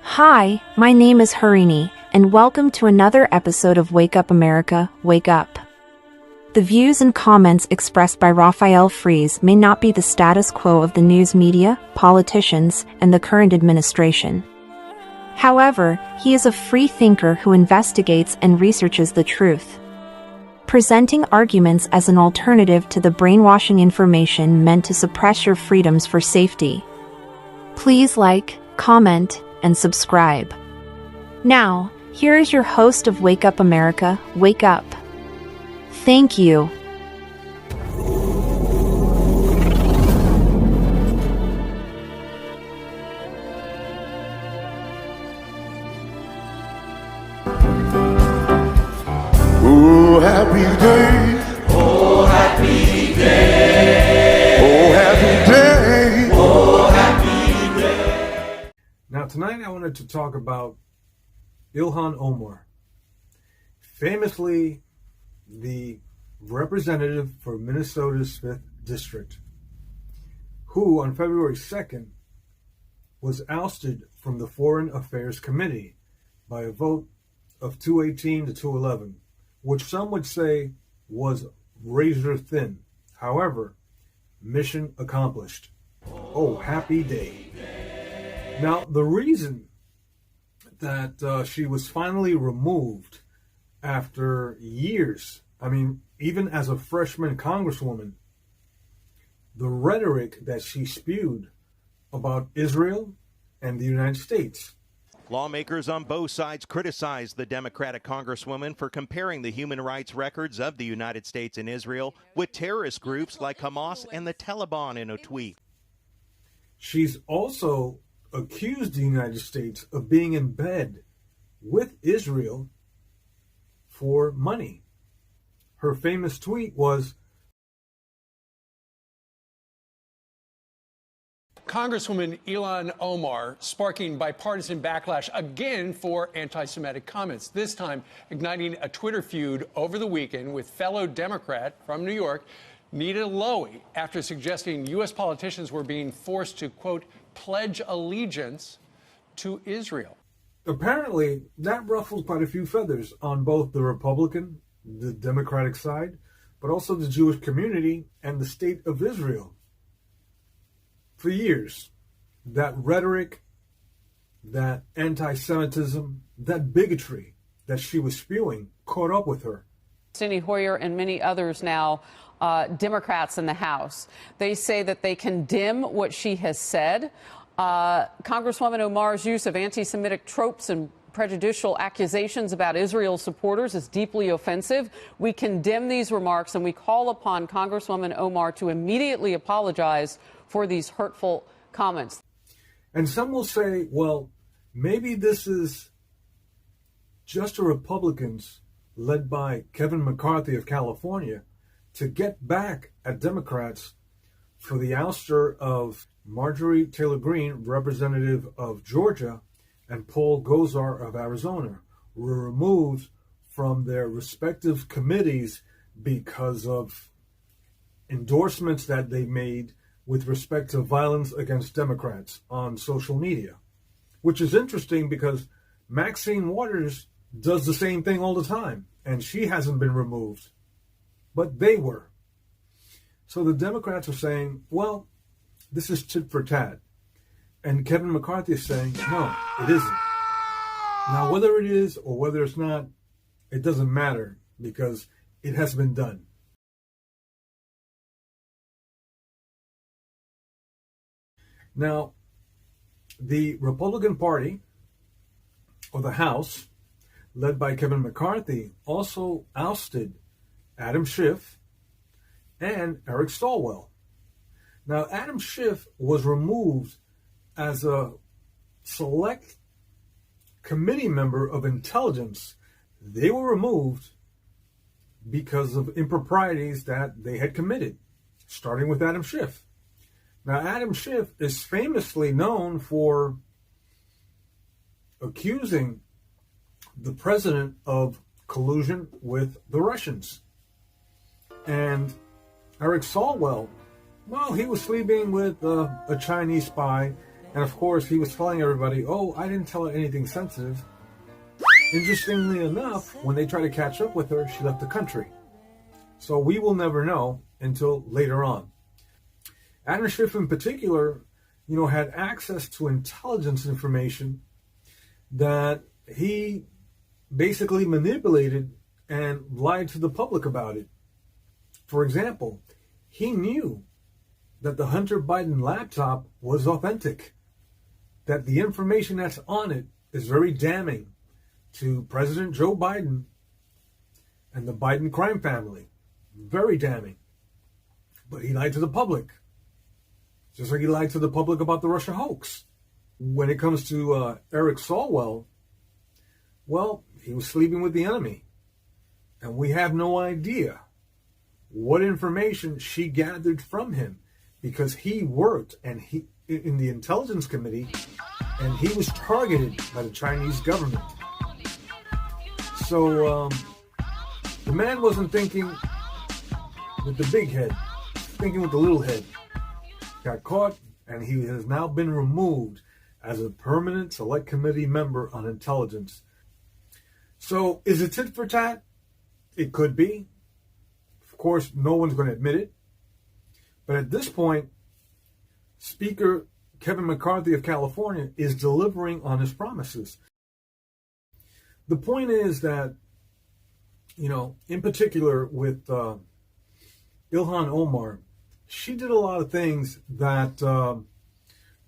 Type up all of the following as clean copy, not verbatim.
Hi, my name is Harini, and welcome to another episode of Wake Up America, Wake Up. The views and comments expressed by Raphael Fries may not be the status quo of the news media, politicians, and the current administration. However, he is a free thinker who investigates and researches the truth, presenting arguments as an alternative to the brainwashing information meant to suppress your freedoms for safety. Please like, comment, and subscribe. Now, here is your host of Wake Up America, Wake Up. Thank you. Oh, happy day. Oh, happy day. Oh, happy day. Oh, happy day. Now, tonight I wanted to talk about Ilhan Omar, famously the representative for Minnesota's 5th District, who on February 2nd was ousted from the Foreign Affairs Committee by a vote of 218 to 211, which some would say was razor thin. However, mission accomplished. Oh, happy day. Now, the reason that she was finally removed after years, even as a freshman congresswoman, the rhetoric that she spewed about Israel and the United States. Lawmakers on both sides criticized the Democratic Congresswoman for comparing the human rights records of the United States and Israel with terrorist groups like Hamas and the Taliban in a tweet. She's also accused the United States of being in bed with Israel for money. Her famous tweet was, Congresswoman Ilhan Omar sparking bipartisan backlash again for anti-Semitic comments, this time igniting a Twitter feud over the weekend with fellow Democrat from New York, Nita Lowey, after suggesting U.S. politicians were being forced to, quote, pledge allegiance to Israel. Apparently, that ruffled quite a few feathers on both the Republican, the Democratic side, but also the Jewish community and the state of Israel. For years, that rhetoric, that anti-Semitism, that bigotry that she was spewing caught up with her. Cindy Hoyer and many others now, Democrats in the House, they say that they condemn what she has said. Congresswoman Omar's use of anti-Semitic tropes and prejudicial accusations about Israel supporters is deeply offensive. We condemn these remarks and we call upon Congresswoman Omar to immediately apologize for these hurtful comments. And some will say, well, maybe this is just the Republicans led by Kevin McCarthy of California to get back at Democrats for the ouster of Marjorie Taylor Greene, representative of Georgia, and Paul Gosar of Arizona, were removed from their respective committees because of endorsements that they made with respect to violence against Democrats on social media, which is interesting because Maxine Waters does the same thing all the time, and she hasn't been removed, but they were. So the Democrats are saying, well, this is tit for tat. And Kevin McCarthy is saying, no, it isn't. Now, whether it is or whether it's not, it doesn't matter because it has been done. Now, the Republican Party, or the House, led by Kevin McCarthy, also ousted Adam Schiff and Eric Swalwell. Now, Adam Schiff was removed as a select committee member of intelligence. They were removed because of improprieties that they had committed, starting with Adam Schiff. Now, Adam Schiff is famously known for accusing the president of collusion with the Russians. And Eric Swalwell, well, he was sleeping with a Chinese spy And of course, he was telling everybody, oh, I didn't tell her anything sensitive. Interestingly enough, when they tried to catch up with her, she left the country. So we will never know until later on. Adam Schiff in particular, had access to intelligence information that he basically manipulated and lied to the public about it. For example, he knew that the Hunter Biden laptop was authentic, that the information that's on it is very damning to President Joe Biden and the Biden crime family. Very damning. But he lied to the public. Just like he lied to the public about the Russia hoax. When it comes to Eric Swalwell, well, he was sleeping with the enemy. And we have no idea what information she gathered from him, because he worked and he in the intelligence committee, and he was targeted by the Chinese government. So the man wasn't thinking with the big head, thinking with the little head. Got caught, and he has now been removed as a permanent select committee member on intelligence. So is it tit for tat? It could be. Of course, no one's going to admit it. But at this point, Speaker Kevin McCarthy of California is delivering on his promises. The point is that, in particular with Ilhan Omar, she did a lot of things that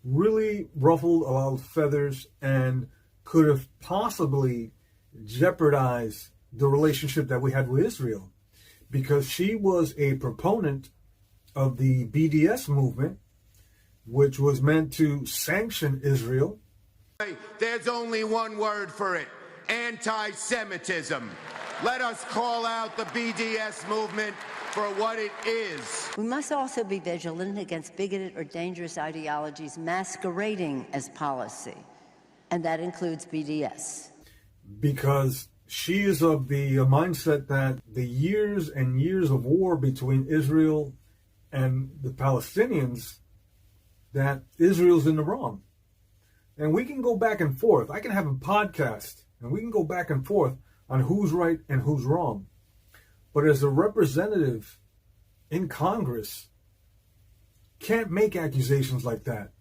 really ruffled a lot of feathers and could have possibly jeopardized the relationship that we had with Israel, because she was a proponent of the BDS movement, which was meant to sanction Israel. There's only one word for it: anti-Semitism. Let us call out the BDS movement for what it is. We must also be vigilant against bigoted or dangerous ideologies masquerading as policy, and that includes BDS. Because she is of the mindset that the years and years of war between Israel and the Palestinians, that Israel's in the wrong. And we can go back and forth. I can have a podcast and we can go back and forth on who's right and who's wrong. But as a representative in Congress, can't make accusations like that.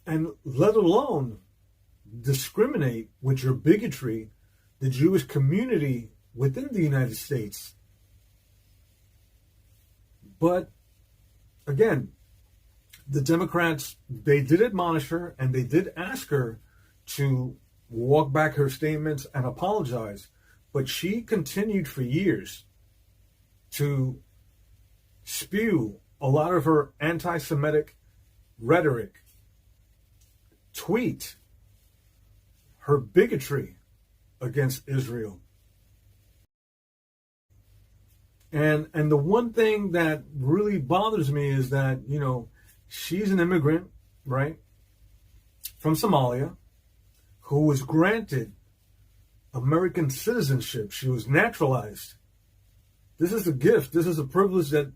And let alone discriminate with your bigotry the Jewish community within the United States. But again, the Democrats, they did admonish her and they did ask her to walk back her statements and apologize. But she continued for years to spew a lot of her anti-Semitic rhetoric, tweet her bigotry against Israel. And the one thing that really bothers me is that, she's an immigrant, right, from Somalia, who was granted American citizenship. She was naturalized. This is a gift. This is a privilege that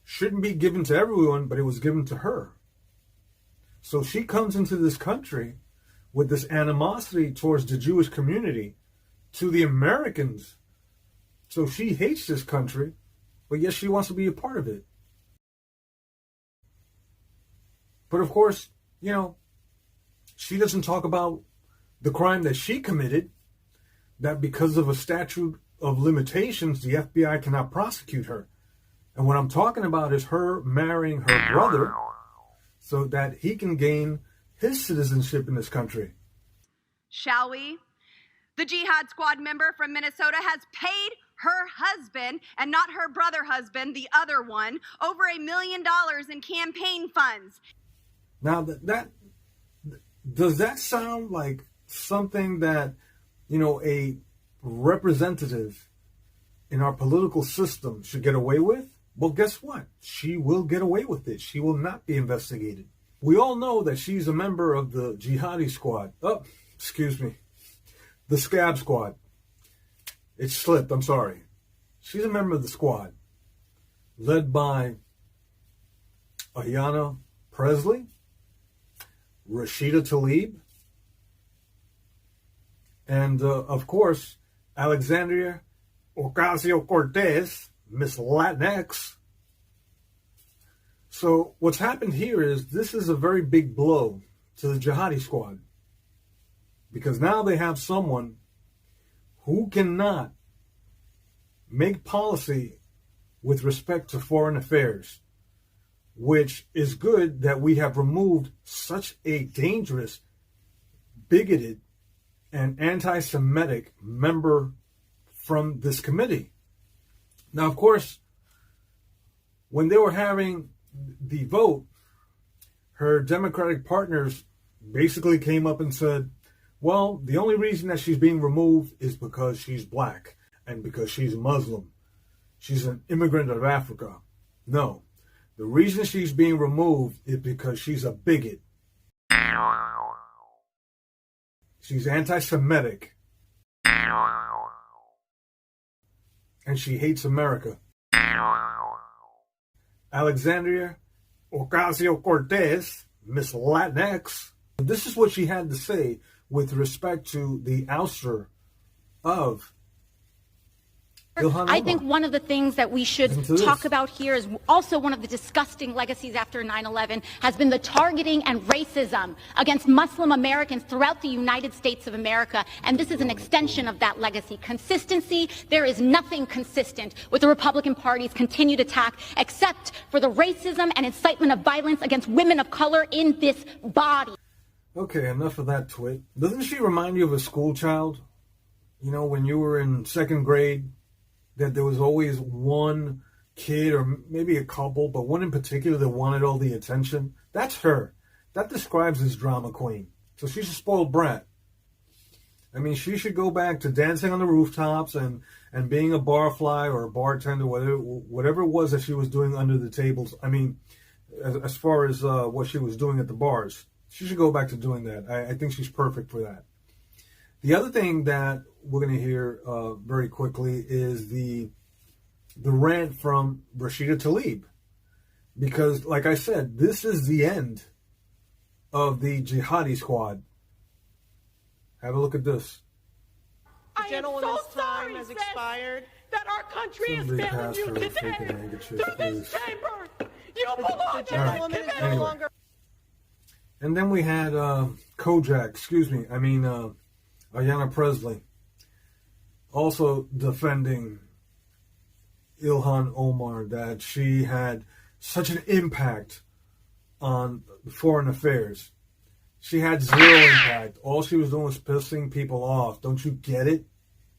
shouldn't be given to everyone, but it was given to her. So she comes into this country with this animosity towards the Jewish community, to the Americans. So she hates this country, but yet she wants to be a part of it. But of course, she doesn't talk about the crime that she committed, that because of a statute of limitations, the FBI cannot prosecute her. And what I'm talking about is her marrying her brother so that he can gain his citizenship in this country. Shall we? The Jihad Squad member from Minnesota has paid her husband, and not her brother husband, the other one, over $1 million in campaign funds. Now, that does that sound like something that, a representative in our political system should get away with? Well, guess what? She will get away with it. She will not be investigated. We all know that she's a member of the Jihadi Squad. Oh, excuse me. The Scab Squad. It slipped. I'm sorry. She's a member of the squad, led by Ayanna Pressley. Rashida Tlaib, and of course, Alexandria Ocasio-Cortez, Miss Latinx. So what's happened here is this is a very big blow to the jihadi squad, because now they have someone who cannot make policy with respect to foreign affairs, which is good that we have removed such a dangerous, bigoted, and anti-Semitic member from this committee. Now, of course, when they were having the vote, her Democratic partners basically came up and said, well, the only reason that she's being removed is because she's black and because she's Muslim. She's an immigrant of Africa. No, the reason she's being removed is because she's a bigot. She's anti-Semitic. And she hates America. Alexandria Ocasio-Cortez, Miss Latinx. This is what she had to say with respect to the ouster of Ilhan Omar. I think one of the things that we should talk about here is also one of the disgusting legacies after 9/11 has been the targeting and racism against Muslim Americans throughout the United States of America. And this is an extension of that legacy. Consistency, there is nothing consistent with the Republican Party's continued attack except for the racism and incitement of violence against women of color in this body. Okay, enough of that twit. Doesn't she remind you of a school child? You know, when you were in second grade, that there was always one kid or maybe a couple, but one in particular that wanted all the attention? That's her. That describes this drama queen. So she's a spoiled brat. I mean, she should go back to dancing on the rooftops and being a barfly or a bartender, whatever it was that she was doing under the tables. I mean, as far as what she was doing at the bars. She should go back to doing that. I think she's perfect for that. The other thing that we're going to hear very quickly is the rant from Rashida Tlaib. Because, like I said, this is the end of the jihadi squad. Have a look at this. The gentlewoman's time has expired. That our country is failing you today. To this chamber, you belong to Right. this no longer. And then we had Ayanna Presley, also defending Ilhan Omar, that she had such an impact on foreign affairs. She had zero impact. All she was doing was pissing people off. Don't you get it?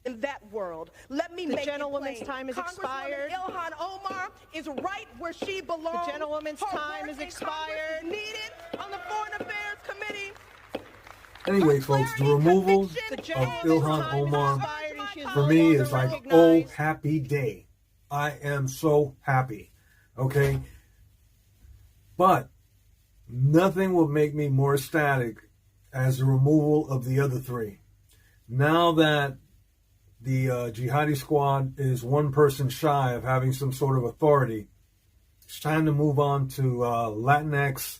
In that world, let me make gentlewoman's time is expired. Ilhan Omar is right where she belongs. The gentlewoman's time is expired. Is needed on the Foreign Affairs Committee. Anyway, folks, the removal of Ilhan Omar for me is like, oh, happy day. I am so happy. Okay? But nothing will make me more ecstatic as the removal of the other three. Now that the jihadi squad is one person shy of having some sort of authority, it's time to move on to Latinx,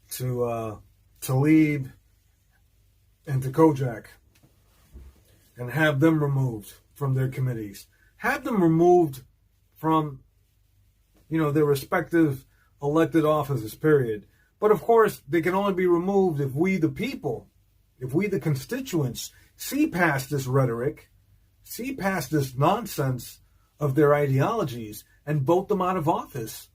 to Tlaib, and to Kojak, and have them removed from their committees. Have them removed from, their respective elected offices, period. But of course, they can only be removed if we, the people, if we, the constituents, see past this rhetoric, see past this nonsense of their ideologies, and vote them out of office.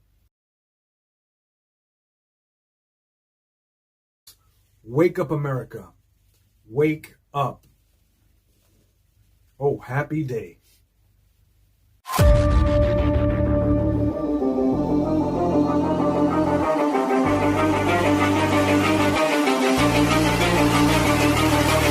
Wake up, America. Wake up. Oh, happy day.